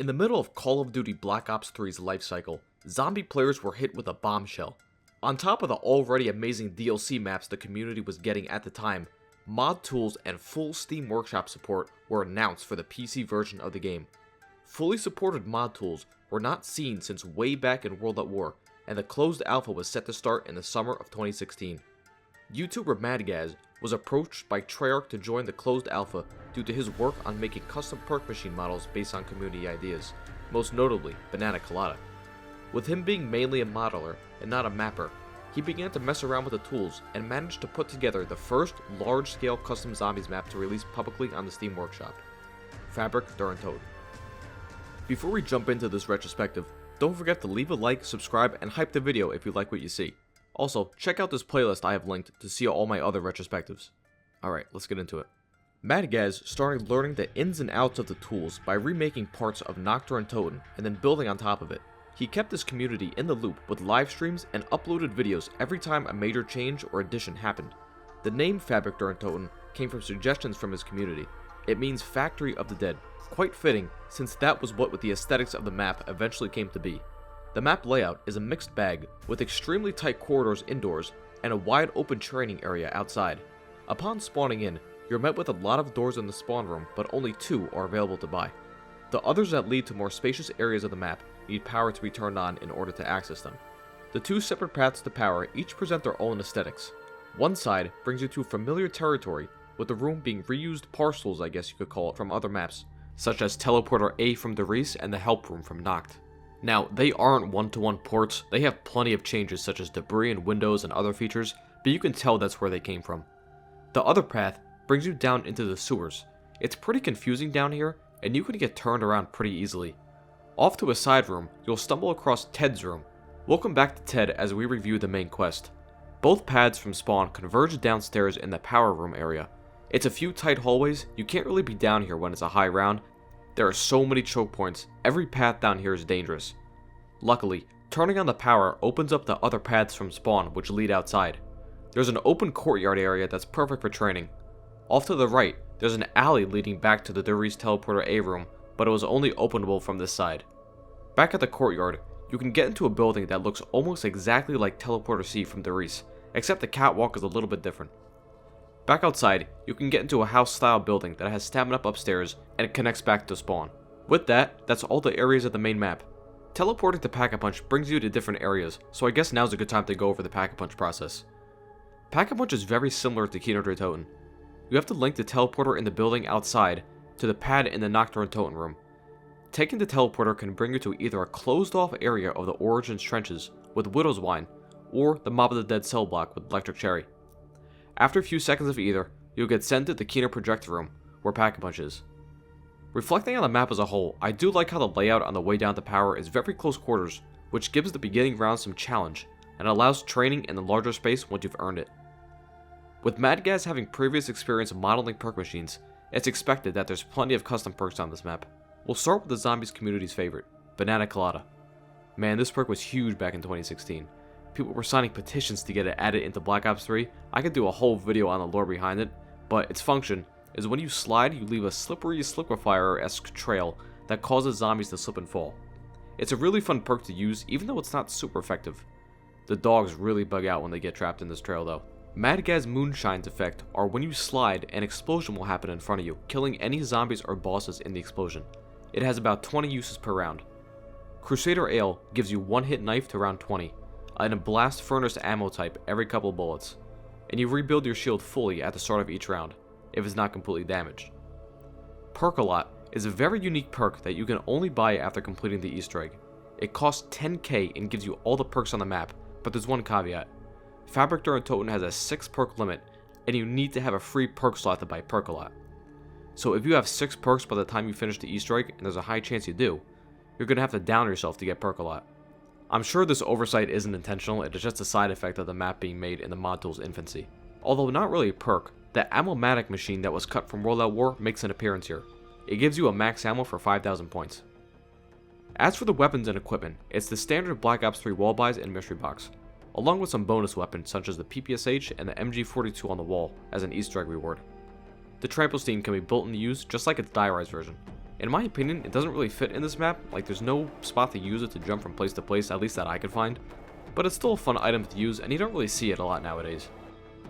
In the middle of Call of Duty Black Ops 3's lifecycle, zombie players were hit with a bombshell. On top of the already amazing DLC maps the community was getting at the time, mod tools and full Steam Workshop support were announced for the PC version of the game. Fully supported mod tools were not seen since way back in World at War, and the closed alpha was set to start in the summer of 2016. YouTuber Madgaz was approached by Treyarch to join the closed alpha due to his work on making custom perk machine models based on community ideas, most notably Banana Colada. With him being mainly a modeler and not a mapper, he began to mess around with the tools and managed to put together the first large-scale custom zombies map to release publicly on the Steam Workshop, Fabrik Der Untoten. Before we jump into this retrospective, don't forget to leave a like, subscribe, and hype the video if you like what you see. Also, check out this playlist I have linked to see all my other retrospectives. Alright, let's get into it. Madgaz started learning the ins and outs of the tools by remaking parts of Der Untoten and then building on top of it. He kept his community in the loop with live streams and uploaded videos every time a major change or addition happened. The name Fabrik Der Untoten came from suggestions from his community. It means Factory of the Dead, quite fitting since that was what the aesthetics of the map eventually came to be. The map layout is a mixed bag with extremely tight corridors indoors and a wide open training area outside. Upon spawning in, you're met with a lot of doors in the spawn room, but only 2 are available to buy. The others that lead to more spacious areas of the map need power to be turned on in order to access them. The 2 separate paths to power each present their own aesthetics. One side brings you to familiar territory, with the room being reused parcels, I guess you could call it, from other maps, such as Teleporter A from Der Reese and the Help Room from Nacht. Now, they aren't one-to-one ports, they have plenty of changes such as debris and windows and other features, but you can tell that's where they came from. The other path brings you down into the sewers. It's pretty confusing down here, and you can get turned around pretty easily. Off to a side room, you'll stumble across Ted's room. Welcome back to Ted as we review the main quest. Both paths from spawn converge downstairs in the power room area. It's a few tight hallways, you can't really be down here when it's a high round. There are so many choke points, every path down here is dangerous. Luckily, turning on the power opens up the other paths from spawn which lead outside. There's an open courtyard area that's perfect for training. Off to the right, there's an alley leading back to the Der Reese Teleporter A room, but it was only openable from this side. Back at the courtyard, you can get into a building that looks almost exactly like Teleporter C from Der Reese, except the catwalk is a little bit different. Back outside, you can get into a house-style building that has stamina up upstairs and it connects back to spawn. With that, that's all the areas of the main map. Teleporting to Pack-a-Punch brings you to different areas, so I guess now's a good time to go over the Pack-a-Punch process. Pack-a-Punch is very similar to Der Untoten. You have to link the teleporter in the building outside to the pad in the Der Untoten room. Taking the teleporter can bring you to either a closed-off area of the Origins trenches with Widow's Wine, or the Mob of the Dead cell block with Electric Cherry. After a few seconds of either, you'll get sent to the Keener Projector room, where Pack-a-Punch is. Reflecting on the map as a whole, I do like how the layout on the way down to power is very close quarters, which gives the beginning round some challenge, and allows training in the larger space once you've earned it. With Madgaz having previous experience modeling perk machines, it's expected that there's plenty of custom perks on this map. We'll start with the zombies community's favorite, Banana Colada. Man, this perk was huge back in 2016. People were signing petitions to get it added into Black Ops 3. I could do a whole video on the lore behind it, but its function is when you slide, you leave a slippery Slipperfire-esque trail that causes zombies to slip and fall. It's a really fun perk to use, even though it's not super effective. The dogs really bug out when they get trapped in this trail though. Madgaz Moonshine's effect are when you slide, an explosion will happen in front of you, killing any zombies or bosses in the explosion. It has about 20 uses per round. Crusader Ale gives you 1-hit knife to round 20, and a blast furnace ammo type every couple bullets, and you rebuild your shield fully at the start of each round, if it's not completely damaged. Perk-a-Lot is a very unique perk that you can only buy after completing the Easter egg. It costs 10k and gives you all the perks on the map, but there's one caveat. Fabrik Der Untoten has a 6 perk limit, and you need to have a free perk slot to buy Perk-a-Lot. So if you have 6 perks by the time you finish the Easter egg, and there's a high chance you do, you're going to have to down yourself to get Perk-a-Lot. I'm sure this oversight isn't intentional, it is just a side effect of the map being made in the mod tool's infancy. Although not really a perk, the Ammo-matic machine that was cut from World at War makes an appearance here. It gives you a max ammo for 5,000 points. As for the weapons and equipment, it's the standard Black Ops 3 wall buys and mystery box, along with some bonus weapons such as the PPSH and the MG42 on the wall as an Easter egg reward. The trample steam can be built and used just like its die-rise version. In my opinion, it doesn't really fit in this map, like there's no spot to use it to jump from place to place, at least that I could find. But it's still a fun item to use, and you don't really see it a lot nowadays.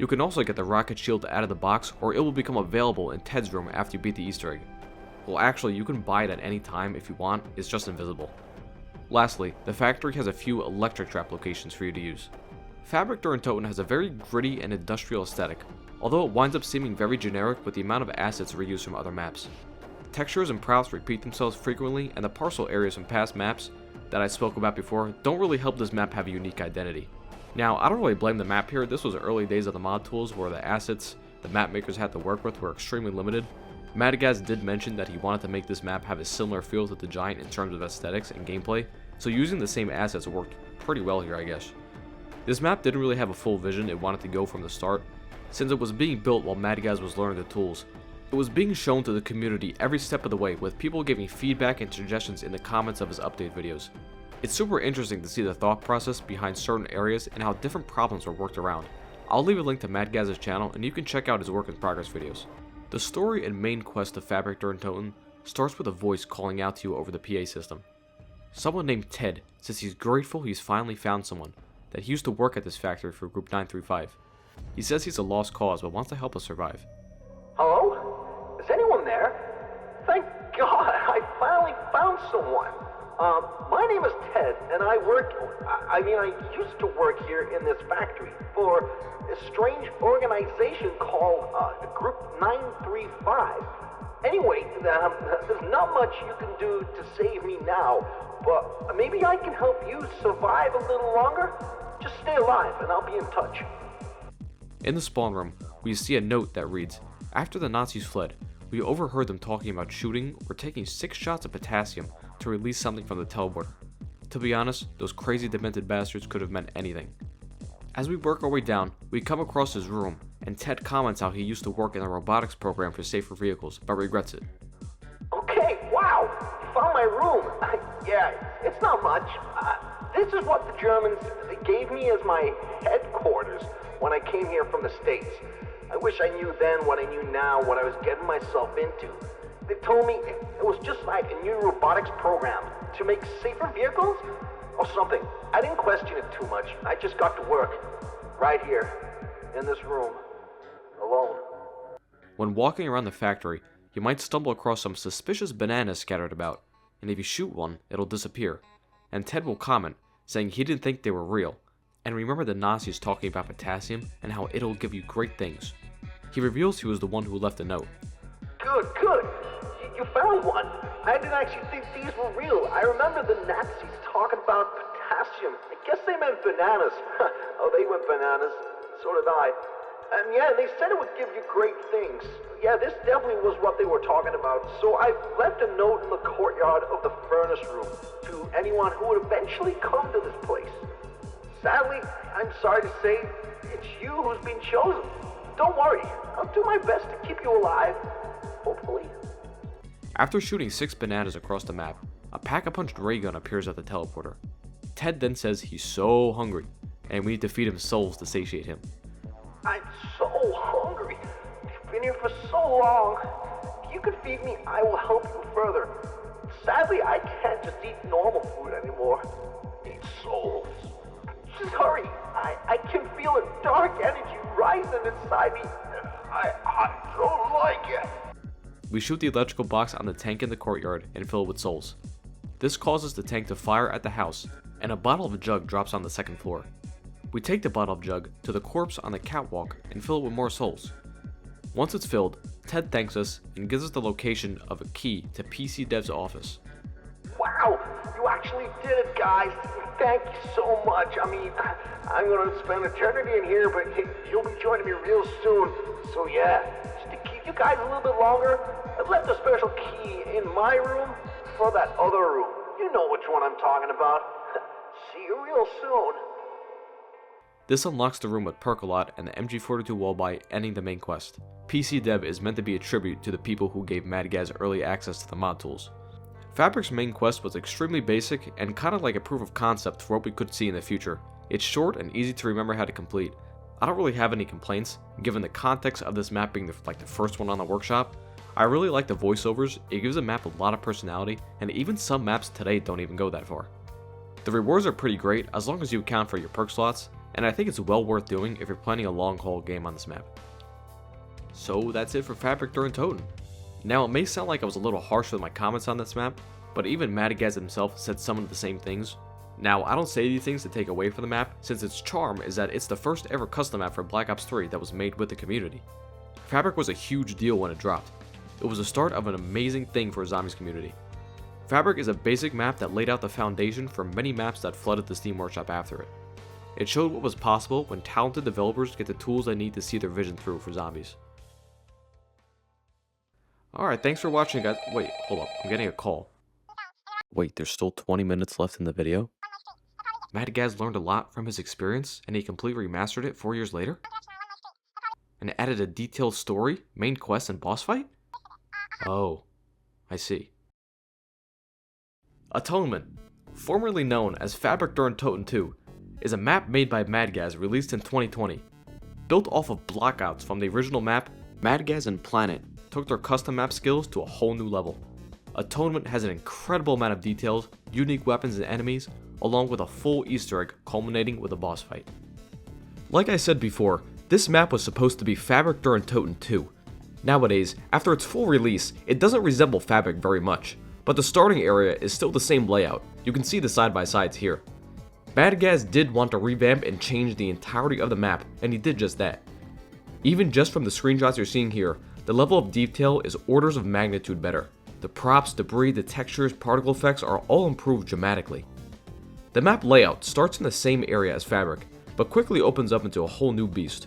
You can also get the rocket shield out of the box, or it will become available in Ted's room after you beat the Easter egg. Well, actually, you can buy it at any time if you want, it's just invisible. Lastly, the factory has a few electric trap locations for you to use. Fabrik Der Untoten has a very gritty and industrial aesthetic, although it winds up seeming very generic with the amount of assets reused from other maps. Textures and props repeat themselves frequently, and the parcel areas from past maps that I spoke about before don't really help this map have a unique identity. Now, I don't really blame the map here. This was early days of the mod tools where the assets the map makers had to work with were extremely limited. Madgaz did mention that he wanted to make this map have a similar feel to the Giant in terms of aesthetics and gameplay, so using the same assets worked pretty well here, I guess. This map didn't really have a full vision it wanted to go from the start, since it was being built while Madgaz was learning the tools. It was being shown to the community every step of the way, with people giving feedback and suggestions in the comments of his update videos. It's super interesting to see the thought process behind certain areas and how different problems were worked around. I'll leave a link to Madgaz's channel and you can check out his work in progress videos. The story and main quest of Fabrik Der Untoten starts with a voice calling out to you over the PA system. Someone named Ted says he's grateful he's finally found someone, that he used to work at this factory for Group 935. He says he's a lost cause but wants to help us survive. Hello? Is anyone there? Thank God, I finally found someone. My name is Ted, and I used to work here in this factory for a strange organization called Group 935. Anyway, there's not much you can do to save me now, but maybe I can help you survive a little longer? Just stay alive, and I'll be in touch. In the spawn room, we see a note that reads, "After the Nazis fled, we overheard them talking about shooting or taking 6 shots of potassium to release something from the teleporter. To be honest, those crazy demented bastards could have meant anything." As we work our way down, we come across his room, and Ted comments how he used to work in a robotics program for safer vehicles, but regrets it. Okay, wow, you found my room. Yeah, it's not much. This is what the Germans gave me as my headquarters when I came here from the States. I wish I knew then what I knew now, what I was getting myself into. They told me it was just like a new robotics program to make safer vehicles or something. I didn't question it too much. I just got to work right here in this room alone. When walking around the factory, you might stumble across some suspicious bananas scattered about, and if you shoot one, it'll disappear. And Ted will comment, saying he didn't think they were real, and remember the Nazis talking about potassium and how it'll give you great things. He reveals he was the one who left the note. Good. You found one. I didn't actually think these were real. I remember the Nazis talking about potassium. I guess they meant bananas. Oh, they went bananas. So did I. And yeah, they said it would give you great things. Yeah, this definitely was what they were talking about. So I left a note in the courtyard of the furnace room to anyone who would eventually come to this place. Sadly, I'm sorry to say, it's you who's been chosen. Don't worry, I'll do my best to keep you alive. Hopefully. After shooting 6 bananas across the map, a pack-a-punch ray gun appears at the teleporter. Ted then says he's so hungry, and we need to feed him souls to satiate him. I'm so hungry. You've been here for so long. If you could feed me, I will help you further. Sadly, I can't just eat normal food anymore. Need souls. Just hurry. I can feel a dark energy rising inside me. I don't like it. We shoot the electrical box on the tank in the courtyard and fill it with souls. This causes the tank to fire at the house, and a bottle of jug drops on the 2nd floor. We take the bottle of jug to the corpse on the catwalk and fill it with more souls. Once it's filled, Ted thanks us and gives us the location of a key to PC Dev's office. Wow, you actually did it, guys. Thank you so much. I mean, I'm going to spend eternity in here, but you'll be joining me real soon. So yeah, just to keep you guys a little bit longer, I've left a special key in my room for that other room. You know which one I'm talking about. See you real soon. This unlocks the room with Percolot and the MG42 wallby, ending the main quest. PC Dev is meant to be a tribute to the people who gave Madgaz early access to the mod tools. Fabrik's main quest was extremely basic and kinda like a proof of concept for what we could see in the future. It's short and easy to remember how to complete. I don't really have any complaints, given the context of this map being the first one on the workshop. I really like the voiceovers, it gives a map a lot of personality, and even some maps today don't even go that far. The rewards are pretty great as long as you account for your perk slots, and I think it's well worth doing if you're planning a long haul game on this map. So that's it for Fabrik Der Untoten. Now it may sound like I was a little harsh with my comments on this map, but even Madgaz himself said some of the same things. Now I don't say these things to take away from the map, since its charm is that it's the first ever custom map for Black Ops 3 that was made with the community. Fabrik was a huge deal when it dropped. It was the start of an amazing thing for a zombies community. Fabrik is a basic map that laid out the foundation for many maps that flooded the Steam Workshop after it. It showed what was possible when talented developers get the tools they need to see their vision through for zombies. Alright, thanks for watching guys. Wait, hold up, I'm getting a call. Wait, there's still 20 minutes left in the video? Madgaz learned a lot from his experience and he completely remastered it 4 years later? And added a detailed story, main quest, and boss fight? Oh, I see. Atonement, formerly known as Fabrik Der Untoten 2, is a map made by Madgaz released in 2020. Built off of blockouts from the original map, Madgaz and Planet took their custom map skills to a whole new level. Atonement has an incredible amount of details, unique weapons and enemies, along with a full Easter egg culminating with a boss fight. Like I said before, this map was supposed to be Fabrik Der Untoten 2. Nowadays, after its full release, it doesn't resemble Fabrik very much, but the starting area is still the same layout. You can see the side-by-sides here. Madgaz did want to revamp and change the entirety of the map, and he did just that. Even just from the screenshots you're seeing here, the level of detail is orders of magnitude better. The props, debris, the textures, particle effects are all improved dramatically. The map layout starts in the same area as Fabrik, but quickly opens up into a whole new beast.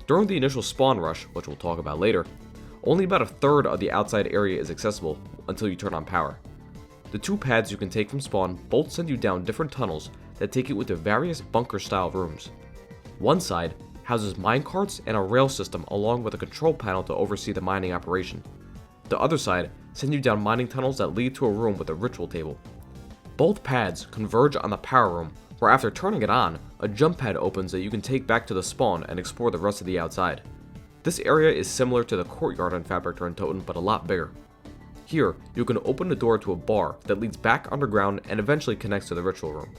During the initial spawn rush, which we'll talk about later, only about a third of the outside area is accessible until you turn on power. The two paths you can take from spawn both send you down different tunnels that take you into various bunker-style rooms. One side houses minecarts and a rail system along with a control panel to oversee the mining operation. The other side sends you down mining tunnels that lead to a room with a ritual table. Both paths converge on the power room, where after turning it on, a jump pad opens that you can take back to the spawn and explore the rest of the outside. This area is similar to the courtyard on Fabrik Der Untoten, but a lot bigger. Here, you can open the door to a bar that leads back underground and eventually connects to the ritual room.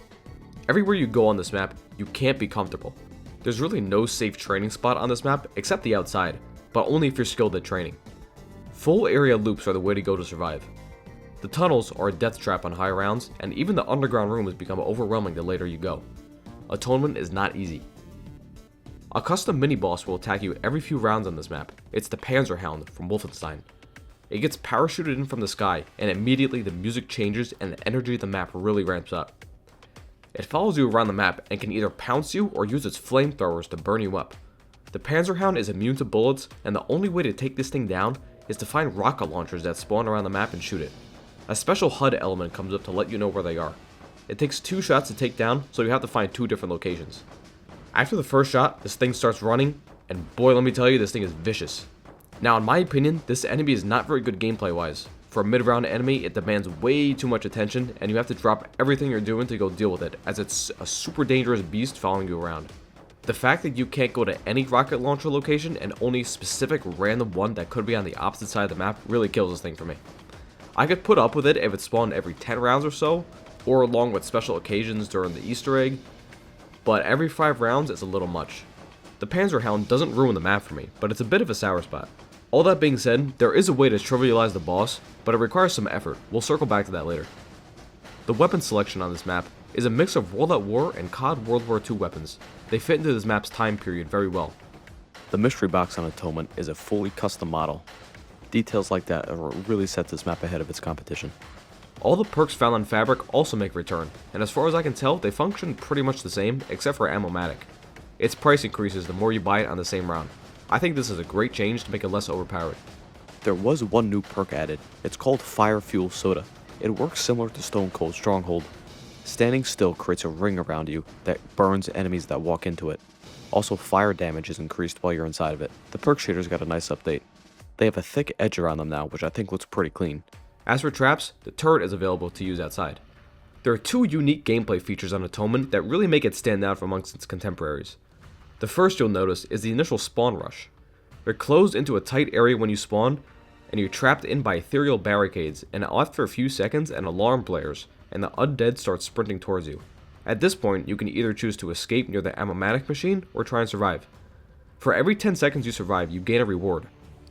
Everywhere you go on this map, you can't be comfortable. There's really no safe training spot on this map except the outside, but only if you're skilled at training. Full area loops are the way to go to survive. The tunnels are a death trap on high rounds, and even the underground rooms become overwhelming the later you go. Atonement is not easy. A custom mini-boss will attack you every few rounds on this map. It's the Panzerhound from Wolfenstein. It gets parachuted in from the sky, and immediately the music changes and the energy of the map really ramps up. It follows you around the map and can either pounce you or use its flamethrowers to burn you up. The Panzerhound is immune to bullets, and the only way to take this thing down is to find rocket launchers that spawn around the map and shoot it. A special HUD element comes up to let you know where they are. It takes 2 shots to take down, so you have to find 2 different locations. After the first shot, this thing starts running, and boy, let me tell you, this thing is vicious. Now, in my opinion, this enemy is not very good gameplay-wise. For a mid-round enemy, it demands way too much attention, and you have to drop everything you're doing to go deal with it, as it's a super dangerous beast following you around. The fact that you can't go to any rocket launcher location and only a specific random one that could be on the opposite side of the map really kills this thing for me. I could put up with it if it spawned every 10 rounds or so, or along with special occasions during the Easter egg, but every 5 rounds is a little much. The Panzerhound doesn't ruin the map for me, but it's a bit of a sour spot. All that being said, there is a way to trivialize the boss, but it requires some effort. We'll circle back to that later. The weapon selection on this map is a mix of World at War and COD World War II weapons. They fit into this map's time period very well. The mystery box on Atonement is a fully custom model. Details like that really set this map ahead of its competition. All the perks found on Fabrik also make return, and as far as I can tell, they function pretty much the same, except for Ammo-matic. Its price increases the more you buy it on the same round. I think this is a great change to make it less overpowered. There was one new perk added. It's called Fire Fuel Soda. It works similar to Stone Cold Stronghold. Standing still creates a ring around you that burns enemies that walk into it. Also, fire damage is increased while you're inside of it. The perk shaders got a nice update. They have a thick edge around them now, which I think looks pretty clean. As for traps, the turret is available to use outside. There are 2 unique gameplay features on Atonement that really make it stand out from amongst its contemporaries. The first you'll notice is the initial spawn rush. You're closed into a tight area when you spawn, and you're trapped in by ethereal barricades, and after a few seconds an alarm blares, and the undead starts sprinting towards you. At this point, you can either choose to escape near the ammomatic machine, or try and survive. For every 10 seconds you survive, you gain a reward.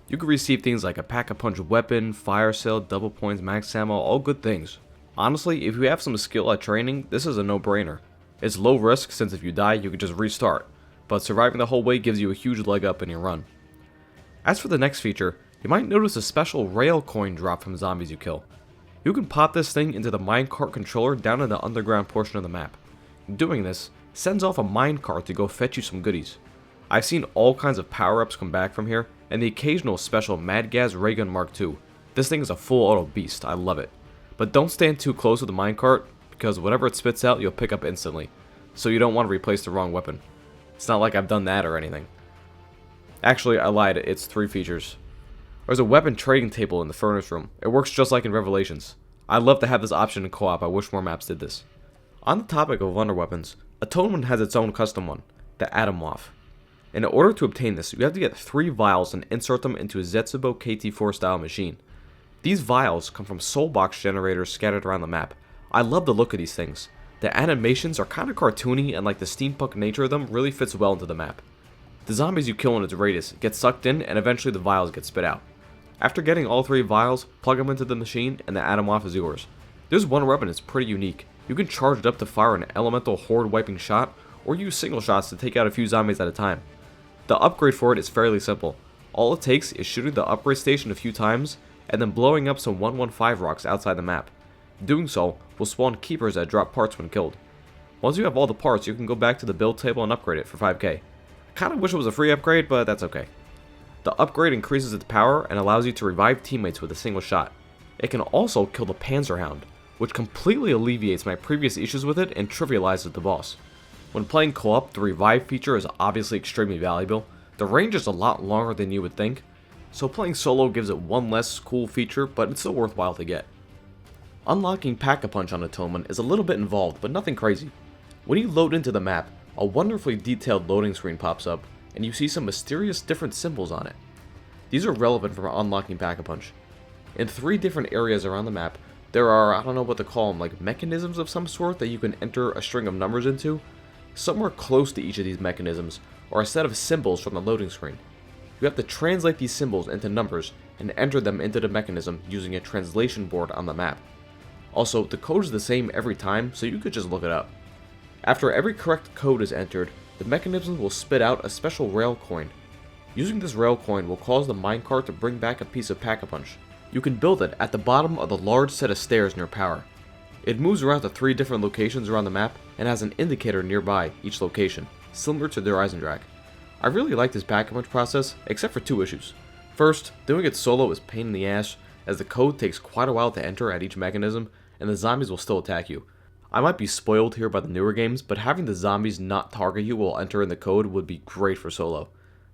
You can receive things like a pack-a-punch weapon, fire cell, double points, max ammo, all good things. Honestly, if you have some skill at training, this is a no-brainer. It's low risk since if you die, you can just restart, but surviving the whole way gives you a huge leg up in your run. As for the next feature, you might notice a special rail coin drop from zombies you kill. You can pop this thing into the minecart controller down in the underground portion of the map. Doing this sends off a minecart to go fetch you some goodies. I've seen all kinds of power-ups come back from here, and the occasional special Madgaz ray gun Mark II. This thing is a full auto beast, I love it. But don't stand too close to the minecart, because whatever it spits out you'll pick up instantly, so you don't want to replace the wrong weapon. It's not like I've done that or anything. Actually, I lied, it's 3 features. There's a weapon trading table in the furnace room. It works just like in Revelations. I'd love to have this option in co-op, I wish more maps did this. On the topic of wonder weapons, Atonement has its own custom one, the Atonement. In order to obtain this, you have to get 3 vials and insert them into a Zetsubo KT4 style machine. These vials come from soul box generators scattered around the map. I love the look of these things. The animations are kinda cartoony, and like the steampunk nature of them really fits well into the map. The zombies you kill in its radius get sucked in, and eventually the vials get spit out. After getting all 3 vials, plug them into the machine and the Atonement is yours. There's one weapon that's pretty unique. You can charge it up to fire an elemental horde wiping shot, or use single shots to take out a few zombies at a time. The upgrade for it is fairly simple. All it takes is shooting the upgrade station a few times, and then blowing up some 115 rocks outside the map. Doing so will spawn keepers that drop parts when killed. Once you have all the parts, you can go back to the build table and upgrade it for 5k. I kinda wish it was a free upgrade, but that's okay. The upgrade increases its power and allows you to revive teammates with a single shot. It can also kill the Panzerhound, which completely alleviates my previous issues with it and trivializes the boss. When playing co-op, the revive feature is obviously extremely valuable. The range is a lot longer than you would think, so playing solo gives it one less cool feature, but it's still worthwhile to get. Unlocking Pack-a-Punch on Atonement is a little bit involved, but nothing crazy. When you load into the map, a wonderfully detailed loading screen pops up, and you see some mysterious different symbols on it. These are relevant for unlocking Pack-a-Punch. In 3 different areas around the map, there are, I don't know what to call them, like mechanisms of some sort that you can enter a string of numbers into. Somewhere close to each of these mechanisms are a set of symbols from the loading screen. You have to translate these symbols into numbers and enter them into the mechanism using a translation board on the map. Also, the code is the same every time, so you could just look it up. After every correct code is entered, the mechanism will spit out a special rail coin. Using this rail coin will cause the minecart to bring back a piece of Pack-a-Punch. You can build it at the bottom of the large set of stairs near power. It moves around to 3 different locations around the map and has an indicator nearby each location, similar to the Horizon Drag. I really like this Pack-a-Punch process, except for 2 issues. First, doing it solo is pain in the ass, as the code takes quite a while to enter at each mechanism, and the zombies will still attack you. I might be spoiled here by the newer games, but having the zombies not target you while entering the code would be great for solo.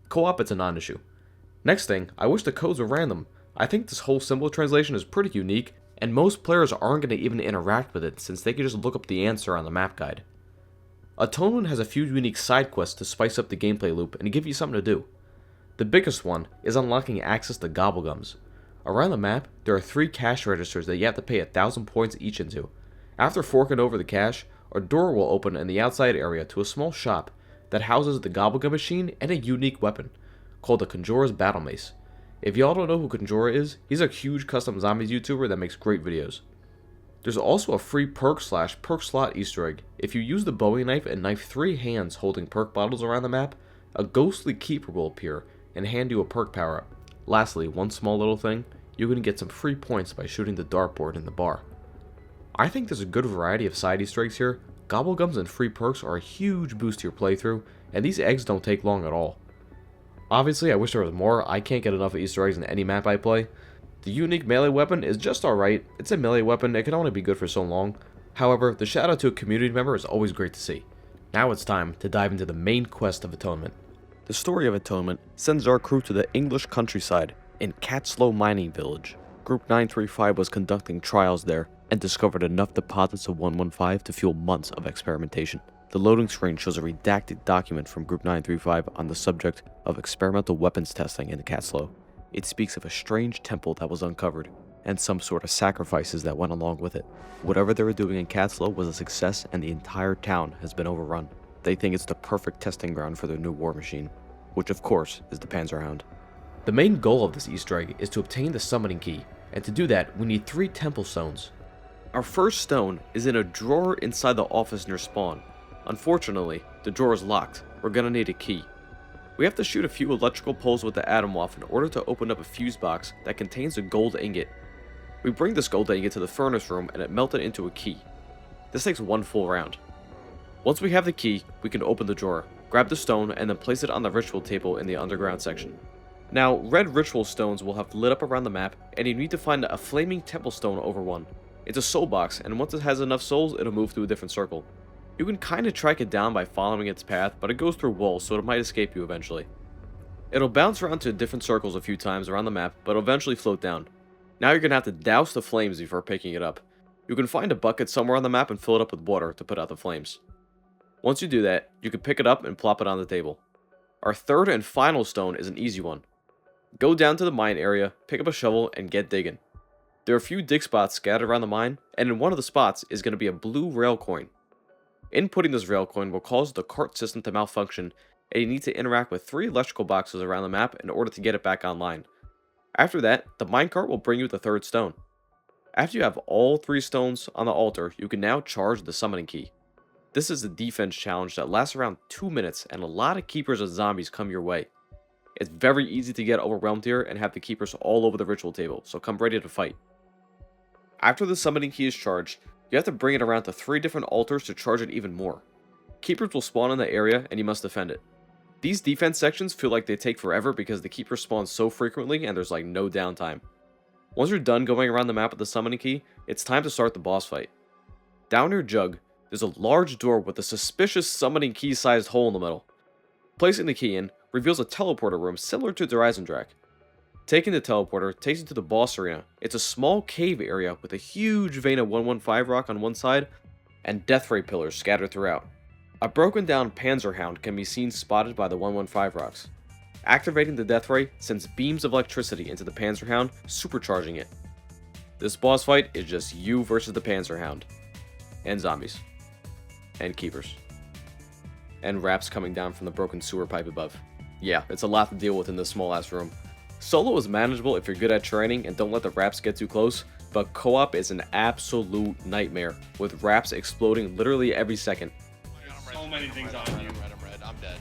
Co-op, it's a non-issue. Next thing, I wish the codes were random. I think this whole symbol translation is pretty unique, and most players aren't going to even interact with it since they can just look up the answer on the map guide. Atonement has a few unique side quests to spice up the gameplay loop and give you something to do. The biggest one is unlocking access to Gobblegums. Around the map, there are 3 cash registers that you have to pay 1,000 points each into. After forking over the cash, a door will open in the outside area to a small shop that houses the Gobblegum machine and a unique weapon, called the Conjura's Battle Mace. If y'all don't know who Conjura is, he's a huge custom zombies YouTuber that makes great videos. There's also a free perk slot Easter egg. If you use the Bowie knife and knife 3 hands holding perk bottles around the map, a ghostly keeper will appear and hand you a perk power up. Lastly, one small little thing, you can get some free points by shooting the dartboard in the bar. I think there's a good variety of side Easter eggs here. Gobblegums and free perks are a huge boost to your playthrough, and these eggs don't take long at all. Obviously, I wish there was more. I can't get enough of Easter eggs in any map I play. The unique melee weapon is just alright. It's a melee weapon, it can only be good for so long. However, the shout out to a community member is always great to see. Now it's time to dive into the main quest of Atonement. The story of Atonement sends our crew to the English countryside in Catslow Mining Village. Group 935 was conducting trials there and discovered enough deposits of 115 to fuel months of experimentation. The loading screen shows a redacted document from Group 935 on the subject of experimental weapons testing in Catslow. It speaks of a strange temple that was uncovered, and some sort of sacrifices that went along with it. Whatever they were doing in Catslow was a success, and the entire town has been overrun. They think it's the perfect testing ground for their new war machine, which of course is the Panzerhound. The main goal of this Easter egg is to obtain the summoning key, and to do that we need 3 temple stones. Our first stone is in a drawer inside the office near spawn. Unfortunately, the drawer is locked. We're gonna need a key. We have to shoot a few electrical poles with the Atonement in order to open up a fuse box that contains a gold ingot. We bring this gold ingot to the furnace room and it melted into a key. This takes 1 full round. Once we have the key, we can open the drawer, grab the stone, and then place it on the ritual table in the underground section. Now, red ritual stones will have lit up around the map, and you need to find a flaming temple stone over one. It's a soul box, and once it has enough souls, it'll move to a different circle. You can kinda track it down by following its path, but it goes through walls, so it might escape you eventually. It'll bounce around to different circles a few times around the map, but it'll eventually float down. Now you're gonna have to douse the flames before picking it up. You can find a bucket somewhere on the map and fill it up with water to put out the flames. Once you do that, you can pick it up and plop it on the table. Our third and final stone is an easy one. Go down to the mine area, pick up a shovel, and get digging. There are a few dig spots scattered around the mine, and in one of the spots is going to be a blue rail coin. Inputting this rail coin will cause the cart system to malfunction, and you need to interact with 3 electrical boxes around the map in order to get it back online. After that, the minecart will bring you the 3rd stone. After you have all 3 stones on the altar, you can now charge the summoning key. This is a defense challenge that lasts around 2 minutes, and a lot of keepers and zombies come your way. It's very easy to get overwhelmed here and have the keepers all over the ritual table, so come ready to fight. After the summoning key is charged, you have to bring it around to 3 different altars to charge it even more. Keepers will spawn in the area and you must defend it. These defense sections feel like they take forever because the keepers spawn so frequently and there's like no downtime. Once you're done going around the map with the summoning key, it's time to start the boss fight. Down near Jug, there's a large door with a suspicious summoning key sized hole in the middle. Placing the key in reveals a teleporter room similar to Drak. Taking the teleporter takes you to the boss arena. It's a small cave area with a huge vein of 115 rock on one side and death ray pillars scattered throughout. A broken down Panzerhound can be seen spotted by the 115 rocks. Activating the death ray sends beams of electricity into the Panzerhound, supercharging it. This boss fight is just you versus the Panzerhound. And zombies. And keepers. And raps coming down from the broken sewer pipe above. Yeah, it's a lot to deal with in this small ass room. Solo is manageable if you're good at training and don't let the raps get too close, but co-op is an absolute nightmare, with raps exploding literally every second. So many things on you. I'm red, I'm dead.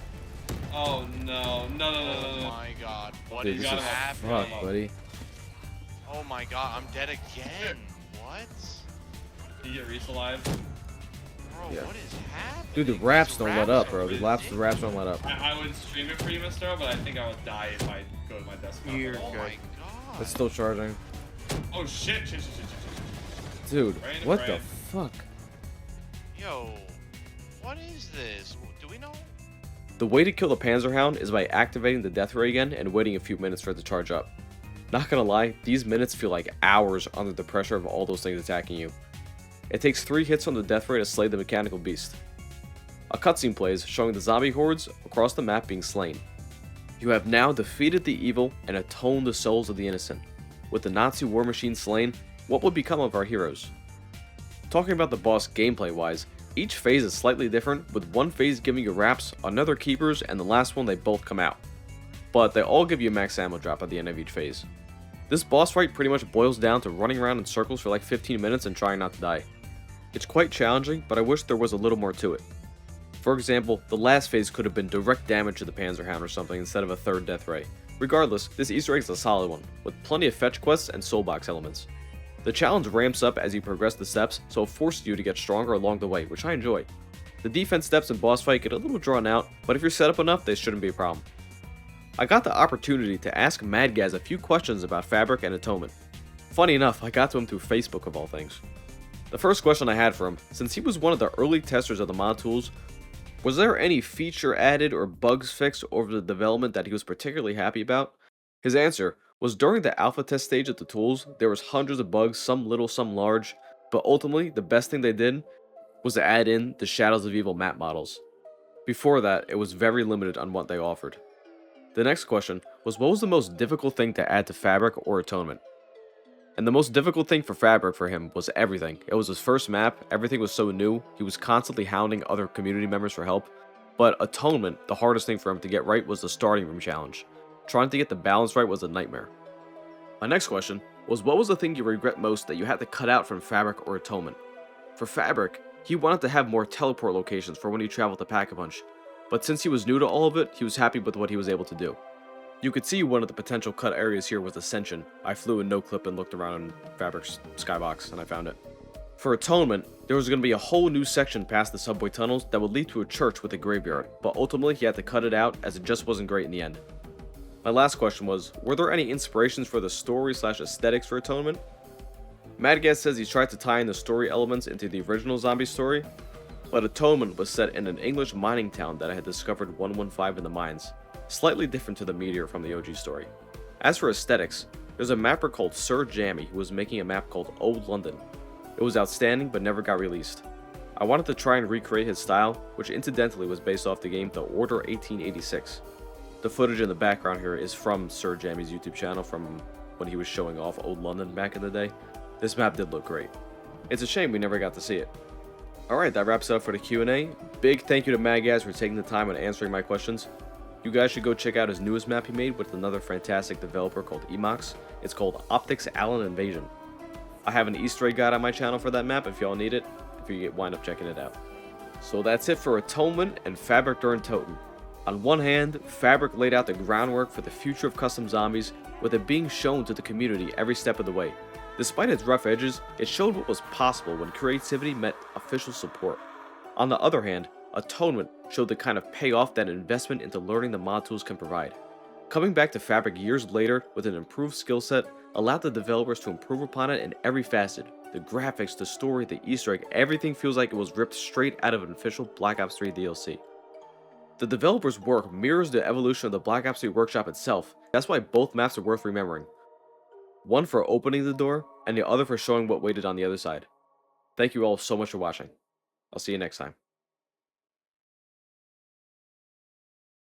Oh no, no. Oh my god, what Dude, is this is happening? fuck, buddy. Oh my god, I'm dead again. What? Did you get Reese alive? Bro, Yeah. what is happening? Dude, the raps These don't let up, are bro. The raps don't let up. I would stream it for you, Mister, but I think I would die if I go to my desktop. You're Oh good. my god. It's still charging. Oh shit. Dude, Brain, what brain. the fuck? Yo, what is this? Do we know? The way to kill the Panzerhound is by activating the death ray again and waiting a few minutes for it to charge up. Not gonna lie, these minutes feel like hours under the pressure of all those things attacking you. It takes 3 hits from the death ray to slay the mechanical beast. A cutscene plays showing the zombie hordes across the map being slain. You have now defeated the evil and atoned the souls of the innocent. With the Nazi war machine slain, what would become of our heroes? Talking about the boss gameplay wise, each phase is slightly different, with one phase giving you wraps, another keepers, and the last one they both come out. But they all give you a max ammo drop at the end of each phase. This boss fight pretty much boils down to running around in circles for like 15 minutes and trying not to die. It's quite challenging, but I wish there was a little more to it. For example, the last phase could have been direct damage to the Panzerhound or something instead of a 3rd death ray. Regardless, this Easter egg is a solid one, with plenty of fetch quests and soulbox elements. The challenge ramps up as you progress the steps, so it forces you to get stronger along the way, which I enjoy. The defense steps in boss fight get a little drawn out, but if you're set up enough, they shouldn't be a problem. I got the opportunity to ask Madgaz a few questions about Fabrik and Atonement. Funny enough, I got to him through Facebook of all things. The first question I had for him, since he was one of the early testers of the mod tools, was there any feature added or bugs fixed over the development that he was particularly happy about? His answer was during the alpha test stage of the tools, there was hundreds of bugs, some little, some large, but ultimately the best thing they did was to add in the Shadows of Evil map models. Before that, it was very limited on what they offered. The next question was what was the most difficult thing to add to Fabrik or Atonement. And the most difficult thing for Fabrik for him was everything. It was his first map, everything was so new, he was constantly hounding other community members for help. But Atonement, the hardest thing for him to get right was the starting room challenge. Trying to get the balance right was a nightmare. My next question was, what was the thing you regret most that you had to cut out from Fabrik or Atonement? For Fabrik, he wanted to have more teleport locations for when he traveled to Pack-a-Punch, but since he was new to all of it, he was happy with what he was able to do. You could see one of the potential cut areas here was Ascension. I flew in no clip and looked around in Fabric's skybox and I found it. For Atonement, there was going to be a whole new section past the subway tunnels that would lead to a church with a graveyard, but ultimately he had to cut it out as it just wasn't great in the end. My last question was, were there any inspirations for the story/aesthetics for Atonement? Madgaz says he tried to tie in the story elements into the original zombie story, but Atonement was set in an English mining town that I had discovered 115 in the mines, slightly different to the meteor from the OG story. As for aesthetics, there's a mapper called Sir Jammy who was making a map called Old London. It was outstanding but never got released. I wanted to try and recreate his style, which incidentally was based off the game The Order 1886. The footage in the background here is from Sir Jammy's YouTube channel from when he was showing off Old London back in the day. This map did look great. It's a shame we never got to see it. Alright, that wraps it up for the Q&A. Big thank you to Madgaz for taking the time and answering my questions. You guys should go check out his newest map he made with another fantastic developer called Emox. It's called Optics Allen Invasion. I have an Easter egg guide on my channel for that map if y'all need it, if you wind up checking it out. So that's it for Atonement and Fabrik Der Untoten. On one hand, Fabrik laid out the groundwork for the future of custom zombies, with it being shown to the community every step of the way. Despite its rough edges, it showed what was possible when creativity met official support. On the other hand, Atonement showed the kind of payoff that investment into learning the mod tools can provide. Coming back to Fabrik years later with an improved skill set allowed the developers to improve upon it in every facet. The graphics, the story, the Easter egg, everything feels like it was ripped straight out of an official Black Ops 3 DLC. The developers' work mirrors the evolution of the Black Ops 3 Workshop itself. That's why both maps are worth remembering. One for opening the door, and the other for showing what waited on the other side. Thank you all so much for watching. I'll see you next time.